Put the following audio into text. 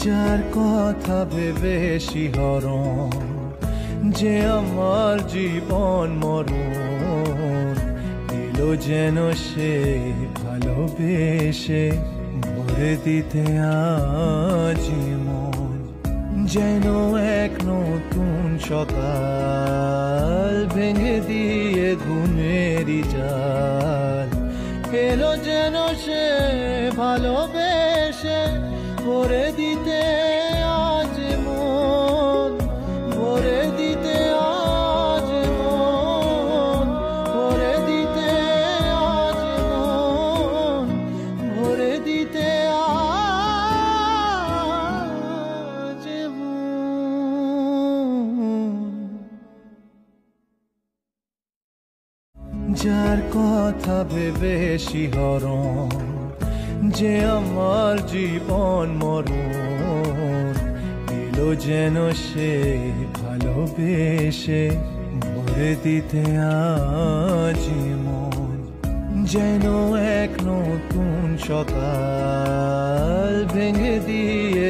যার কথা ভেবে শিহরণ, যে আমার জীবন মরণ দিল যেন সে ভালোবেসে ভরে দিতে আজ মন। যেন এক নতুন সকাল ভেঙে দিয়ে ঘুমেরই জাল এলো যেন সে ভালোবেসে ভরে দিতে আজ মন, ভরে দিতে আজ মন, ভরে দিতে আজ মন, ভরে দিতে আজ মন। যার কথা ভেবে শিহরণ, যে আমার জীবন মরণ দিল যেন সে ভালোবেসে ভরে দিতে আজ মন। যেন এক নতুন সকাল ভেঙে দিয়ে